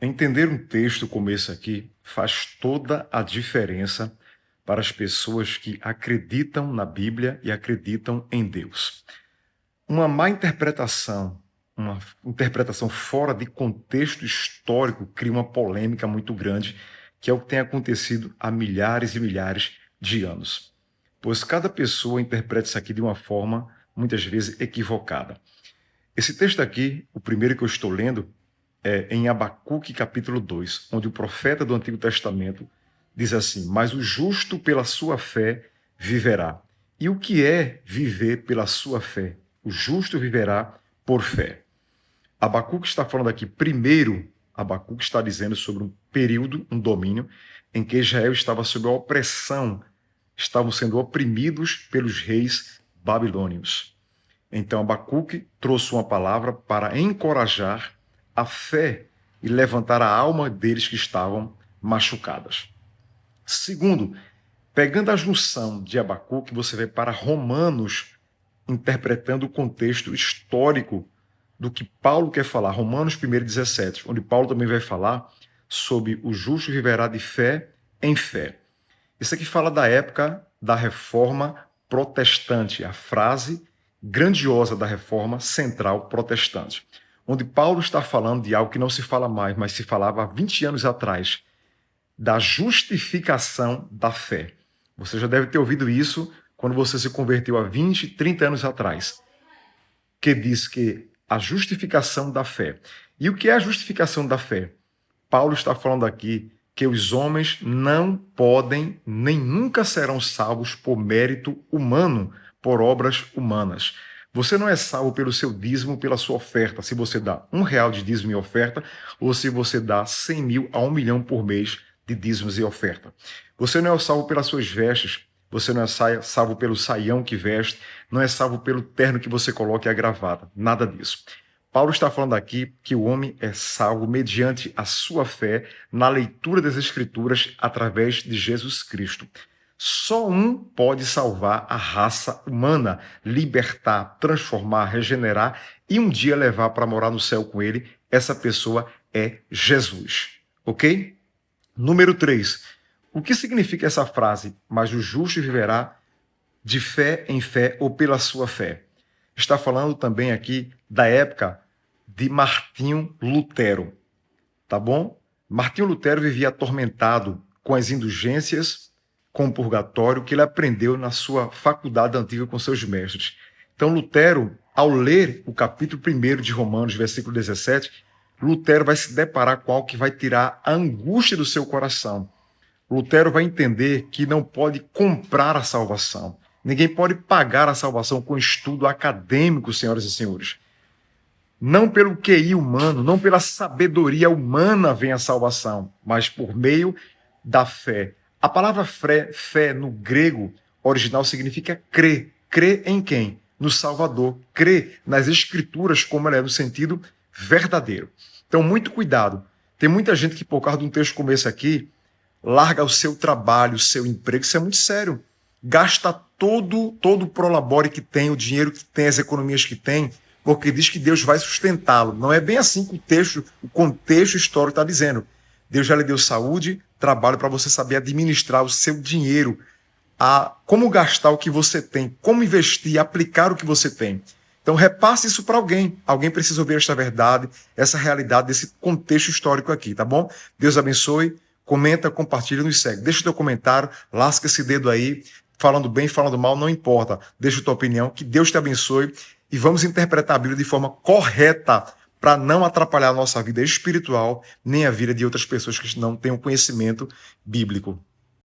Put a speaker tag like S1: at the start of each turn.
S1: Entender um texto como esse aqui faz toda a diferença para as pessoas que acreditam na Bíblia e acreditam em Deus. Uma má interpretação, uma interpretação fora de contexto histórico cria uma polêmica muito grande, que é o que tem acontecido há milhares e milhares de anos. Pois cada pessoa interpreta isso aqui de uma forma, muitas vezes, equivocada. Esse texto aqui, o primeiro que eu estou lendo, é em Abacuque capítulo 2, onde o profeta do Antigo Testamento diz assim: mas o justo pela sua fé viverá. E o que é viver pela sua fé? O justo viverá por fé. Abacuque está falando aqui, primeiro, Abacuque está dizendo sobre um período, um domínio, em que Israel estava sob a opressão, estavam sendo oprimidos pelos reis babilônios. Então Abacuque trouxe uma palavra para encorajar a fé e levantar a alma deles que estavam machucadas. Segundo, pegando a junção de Abacuque, você vai para Romanos, interpretando o contexto histórico do que Paulo quer falar. Romanos 1:17, onde Paulo também vai falar sobre o justo viverá de fé em fé. Isso aqui fala da época da reforma protestante, a frase grandiosa da reforma central protestante, onde Paulo está falando de algo que não se fala mais, mas se falava há 20 anos atrás, da justificação da fé. Você já deve ter ouvido isso quando você se converteu há 20, 30 anos atrás, que diz que a justificação da fé. E o que é a justificação da fé? Paulo está falando aqui que os homens não podem nem nunca serão salvos por mérito humano, por obras humanas. Você não é salvo pelo seu dízimo, pela sua oferta, se você dá R$1 de dízimo e oferta, ou se você dá 100 mil a 1 milhão por mês de dízimos e oferta. Você não é salvo pelas suas vestes, você não é salvo pelo saião que veste, não é salvo pelo terno que você coloca e a gravata, nada disso. Paulo está falando aqui que o homem é salvo mediante a sua fé na leitura das Escrituras através de Jesus Cristo. Só um pode salvar a raça humana, libertar, transformar, regenerar e um dia levar para morar no céu com ele. Essa pessoa é Jesus. Ok? Número 3. O que significa essa frase? Mas o justo viverá de fé em fé ou pela sua fé. Está falando também aqui da época de Martinho Lutero, tá bom? Martinho Lutero vivia atormentado com as indulgências, com o purgatório que ele aprendeu na sua faculdade antiga com seus mestres. Então Lutero, ao ler o capítulo 1 de Romanos, versículo 17, Lutero vai se deparar com algo que vai tirar a angústia do seu coração. Lutero vai entender que não pode comprar a salvação. Ninguém pode pagar a salvação com estudo acadêmico, senhoras e senhores. Não pelo QI humano, não pela sabedoria humana vem a salvação, mas por meio da fé. A palavra fé no grego original significa crer. Crer em quem? No Salvador. Crer nas Escrituras como ela é no sentido verdadeiro. Então, muito cuidado. Tem muita gente que, por causa de um texto como esse aqui, larga o seu trabalho, o seu emprego. Isso é muito sério. Gasta todo o prolabore que tem, o dinheiro que tem, as economias que tem, porque diz que Deus vai sustentá-lo. Não é bem assim que o contexto histórico está dizendo. Deus já lhe deu saúde, trabalho para você saber administrar o seu dinheiro, como gastar o que você tem, como investir, aplicar o que você tem. Então repasse isso para alguém. Alguém precisa ouvir esta verdade, essa realidade desse contexto histórico aqui, tá bom? Deus abençoe. Comenta, compartilha, nos segue. Deixa o teu comentário, lasca esse dedo aí, falando bem, falando mal, não importa. Deixa a tua opinião, que Deus te abençoe e vamos interpretar a Bíblia de forma correta para não atrapalhar a nossa vida espiritual nem a vida de outras pessoas que não têm o conhecimento bíblico.